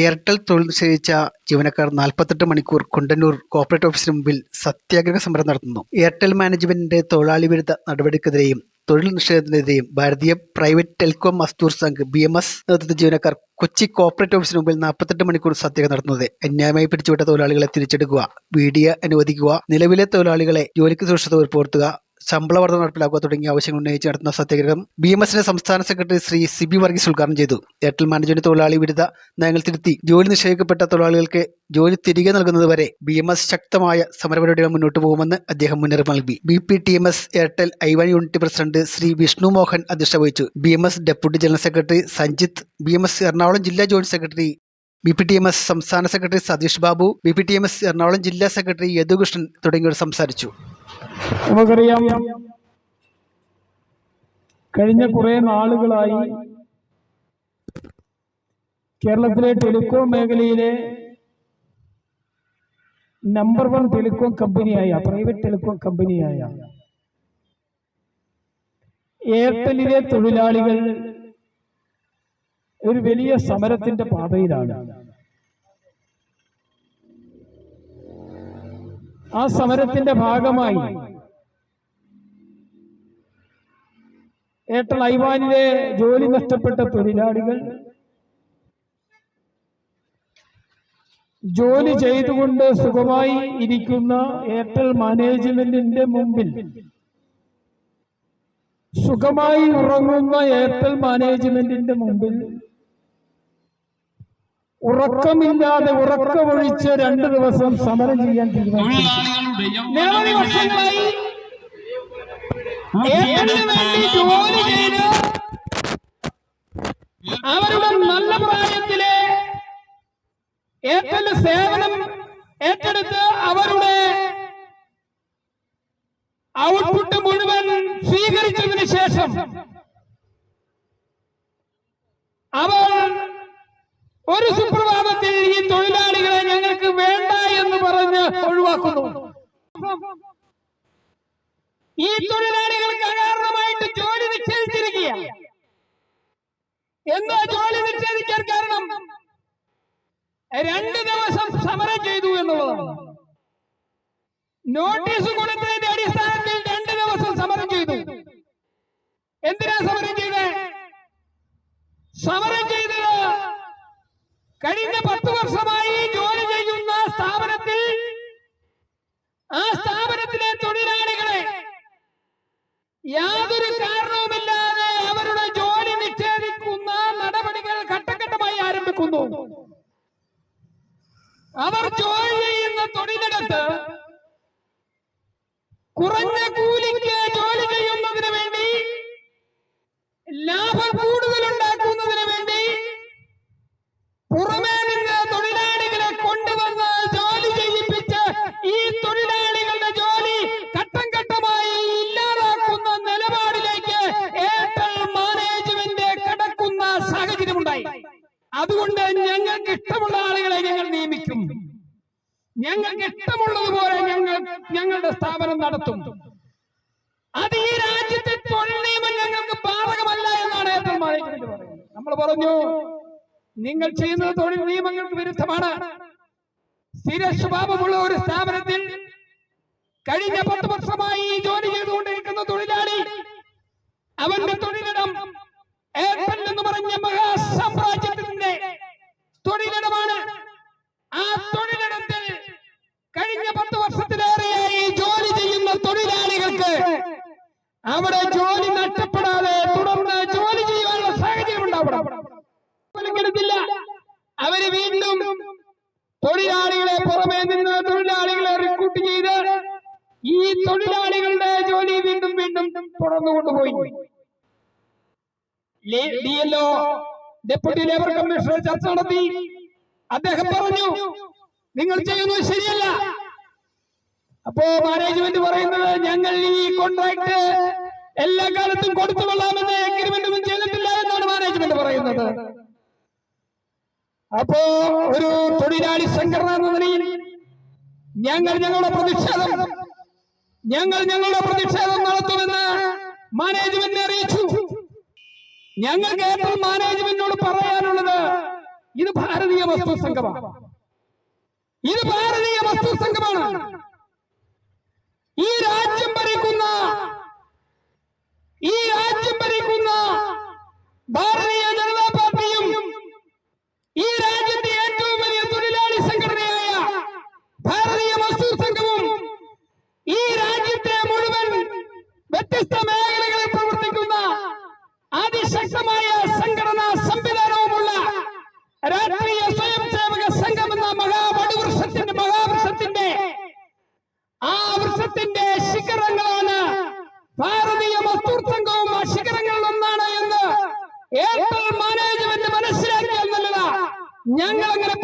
Airtel തൊഴിൽ നിഷേധിച്ച ജീവനക്കാർ 48 മണിക്കൂർ കുണ്ടന്നൂർ കോർപ്പറേറ്റ് ഓഫീസിന് മുമ്പിൽ സത്യാഗ്രഹ സമരം നടത്തുന്നു. എയർടെൽ മാനേജ്മെന്റിന്റെ തൊഴിലാളി വിരുദ്ധ നടപടിക്കെതിരെയും തൊഴിൽ നിഷേധത്തിനെതിരെയും ഭാരതീയ പ്രൈവറ്റ് ടെലികോം മസ്ദൂർ സംഘ് BMS നേതൃത്വ ജീവനക്കാർ കൊച്ചി കോർപ്പറേറ്റ് ഓഫീസിന് മുമ്പിൽ 48 മണിക്കൂർ സത്യാഗ്രഹം നടത്തുന്നത്. അന്യായമായി പിരിച്ചുവിട്ട തൊഴിലാളികളെ തിരിച്ചെടുക്കുക, BDA അനുവദിക്കുക, നിലവിലെ തൊഴിലാളികളെ ജോലിക്ക് സുരക്ഷിത ഉറപ്പുവരുത്തുക, ശമ്പള വർധന നടപ്പിലാക്കുക തുടങ്ങിയ ആവശ്യങ്ങൾ ഉന്നയിച്ച് നടത്തുന്ന സത്യാഗ്രഹം BMSന്റെ സംസ്ഥാന സെക്രട്ടറി ശ്രീ CB വർഗീസ് ഉദ്ഘാടനം ചെയ്തു. എയർടെൽ മാനേജ്മെന്റ് തൊഴിലാളി വിരുദ്ധ നയങ്ങൾ തിരുത്തി ജോലി നിഷേധിക്കപ്പെട്ട തൊഴിലാളികൾക്ക് ജോലി തിരികെ നൽകുന്നതുവരെ BMS ശക്തമായ സമരപരിപാടികൾ മുന്നോട്ട് പോകുമെന്ന് അദ്ദേഹം മുന്നറിയിപ്പ് നൽകി. BPTMS എയർടെൽ ഐവാൻ യൂണിറ്റ് പ്രസിഡന്റ് ശ്രീ വിഷ്ണു മോഹൻ അധ്യക്ഷത വഹിച്ചു. BMS deputy general secretary Sanjith, BMS Ernakulam ജില്ലാ ജോയിന്റ് സെക്രട്ടറി, BPTMS സംസ്ഥാന സെക്രട്ടറി സതീഷ് ബാബു, BPTMS എറണാകുളം ജില്ലാ സെക്രട്ടറി യദുകൃഷ്ണൻ തുടങ്ങിയവർ സംസാരിച്ചു. നമുക്കറിയാം, കഴിഞ്ഞ കുറെ നാളുകളായി കേരളത്തിലെ ടെലികോം മേഖലയിലെ നമ്പർ 1 ടെലികോം കമ്പനിയായ പ്രൈവറ്റ് ടെലികോം കമ്പനിയായ എയർടെല്ലിലെ തൊഴിലാളികൾ ഒരു വലിയ സമരത്തിന്റെ പാതയിലാണ്. ആ സമരത്തിന്റെ ഭാഗമായി എയർടെൽ ഐവാനിലെ ജോലി നഷ്ടപ്പെട്ട തൊഴിലാളികൾ ജോലി ചെയ്തുകൊണ്ട് സുഖമായി ഇരിക്കുന്ന എയർടെൽ മാനേജ്മെന്റിന്റെ മുമ്പിൽ, സുഖമായി ഉറങ്ങുന്ന എയർടെൽ മാനേജ്മെന്റിന്റെ മുമ്പിൽ ഉറക്കമില്ലാതെ ഉറക്കമൊഴിച്ച് 2 ദിവസം സമരം ചെയ്യാൻ തീരുമാനിച്ചു. നിരവധി വർഷങ്ങളായി ജോലി ചെയ്ത് അവരുടെ നല്ല പ്രായത്തിലെ എയർടെൽ സേവനം ഏറ്റെടുത്ത് അവരുടെ ഔട്ട്പുട്ട് മുഴുവൻ സ്വീകരിച്ചതിന് ശേഷം അവർ ഒരു സുപ്രഭാതത്തിൽ ഈ തൊഴിലാളികളെ ഞങ്ങൾക്ക് വേണ്ട എന്ന് പറഞ്ഞ് ഒഴിവാക്കുന്നു. ഈ തൊഴിലാളികൾക്ക് അകാരണമായിട്ട് ജോലി നിഷേധിച്ചിരിക്കുകയാണ്. എന്താ ജോലി നിഷേധിക്കാൻ കാരണം? 2 ദിവസം സമരം ചെയ്തു എന്നുള്ളതാണ്. നോട്ടീസ് കൊടുത്തതിന്റെ അടിസ്ഥാനത്തിൽ 2 ദിവസം സമരം ചെയ്തു. എന്തിനാ സമരം ചെയ്തത്? സമരം ചെയ്തത് കഴിഞ്ഞ 10 വർഷമായി ജോലി ചെയ്യുന്ന സ്ഥാപനത്തിൽ, ആ സ്ഥാപനത്തിലെ തൊഴിലാളികളെ യാതൊരു കാരണവുമില്ലാതെ അവരുടെ ജോലി നിഷേധിക്കുന്ന നടപടികൾ ഘട്ടഘട്ടമായി ആരംഭിക്കുന്നു. അവർ ജോലി ചെയ്യുന്ന തൊഴിലിടത്ത് കുറഞ്ഞ കൂലിക്ക് ജോലി ചെയ്യുന്നതിന് വേണ്ടി, ലാഭം കൂടുതലുണ്ടാക്കുന്നതിന് വേണ്ടി പുറമേ നിന്ന് തൊഴിലാളികളെ കൊണ്ടുവന്ന് ജോലി ചെയ്യിപ്പിച്ച് ഈ തൊഴിലാളികളുടെ ജോലി ഘട്ടം ഘട്ടമായി ഇല്ലാതാക്കുന്ന നിലപാടിലേക്ക് എയർടെൽ മാനേജ്മെന്റ് കടക്കുന്ന സാഹചര്യമുണ്ടായി. അതുകൊണ്ട് ഞങ്ങൾക്ക് ഇഷ്ടമുള്ള ആളുകളെ ഞങ്ങൾ നിയമിക്കും, ഞങ്ങൾക്ക് ഇഷ്ടമുള്ളതുപോലെ ഞങ്ങളുടെ സ്ഥാപനം നടത്തും. അത് ഈ രാജ്യത്തെ തൊഴിൽ നിയമം ഞങ്ങൾക്ക് ബാധകമല്ല എന്നാണ് എയർടെൽ മാനേജ്മെന്റ് പറയുന്നത്. നമ്മൾ പറഞ്ഞു, നിങ്ങൾ ചെയ്യുന്നത് തൊഴിൽ നിയമങ്ങൾക്ക് വിരുദ്ധമാണ്. സ്ഥിര സ്വഭാവമുള്ള ഒരു സ്ഥാപനത്തിൽ കഴിഞ്ഞ 10 വർഷമായി ജോലി ചെയ്തുകൊണ്ടിരിക്കുന്ന തൊഴിലാളി, അവന്റെ തൊഴിലിടം എയർടെൽ എന്ന് പറഞ്ഞ മഹാസാമ്രാജ്യത്തിന്റെ തൊഴിലിടമാണ്. ആ തൊഴിലിടത്തിൽ കഴിഞ്ഞ 10 വർഷത്തിലേറെയായി ജോലി ചെയ്യുന്ന തൊഴിലാളികൾക്ക് അവിടെ ജോലി നഷ്ടപ്പെടാതെ തുടർന്ന് ജോലി ചെയ്യാനുള്ള സാഹചര്യം ഉണ്ടാവണം. അവര് വീണ്ടും തൊഴിലാളികളെ പുറമേ നിന്ന് തൊഴിലാളികളെ റിക്രൂട്ട് ചെയ്ത് ഈ തൊഴിലാളികളുടെ ജോലി വീണ്ടും വീണ്ടും തുടർന്നുകൊണ്ടുപോയി. DLO ഡെപ്യൂട്ടി ലേബർ കമ്മീഷണർ ചർച്ച നടത്തി. അദ്ദേഹം പറഞ്ഞു, നിങ്ങൾ ചെയ്യുന്നത് ശരിയല്ല. അപ്പോ മാനേജ്മെന്റ് പറയുന്നത്, ഞങ്ങൾ ഈ കോൺട്രാക്ട് എല്ലാ കാലത്തും കൊടുത്തുകൊള്ളാമെന്ന് എഗ്രിമെന്റ് ഒന്നും ചെയ്തിട്ടില്ല എന്നാണ് മാനേജ്മെന്റ് പറയുന്നത്. അപ്പോ ഒരു തൊഴിലാളി സംഘടന എന്ന നിലയിൽ ഞങ്ങളുടെ പ്രതിഷേധം നടത്തുമെന്ന് മാനേജ്മെന്റിനെ അറിയിച്ചു. ഞങ്ങൾക്ക് എയർടെൽ മാനേജ്മെന്റിനോട് പറയാനുള്ളത്, ഇത് ഭാരതീയ മസ്ദൂർ സംഘമാണ്. ഇത് ഭാരതീയ മസ്ദൂർ സംഘമാണ്. ഈ രാജ്യം ഭരിക്കുന്ന ഭാരതീയ ജനതാ പാർട്ടിയും ഈ രാജ്യത്തെ ഏറ്റവും വലിയ തൊഴിലാളി സംഘടനയായ ഭാരതീയ മസ്ദൂർ സംഘവും ഈ രാജ്യത്തെ മുഴുവൻ വ്യത്യസ്ത മേഖലകളിൽ പ്രവർത്തിക്കുന്ന അതിശക്തമായ സംഘടനാ സംവിധാനവുമുള്ള രാഷ്ട്രീയ സ്വയം സേവക സംഘം എന്ന മഹാവൃക്ഷത്തിന്റെ ആ വൃക്ഷത്തിന്റെ ശിഖരങ്ങളാണ് ഭാരതീയ മസ്ദൂർ സംഘവും. ആ ശിഖരങ്ങളിൽ ഒന്നാണ് എന്ന് എയർടെൽ മാനേജ്മെന്റ് മനസ്സിലാക്കിയാൽ നല്ലതാ. ഞങ്ങൾ അങ്ങനെ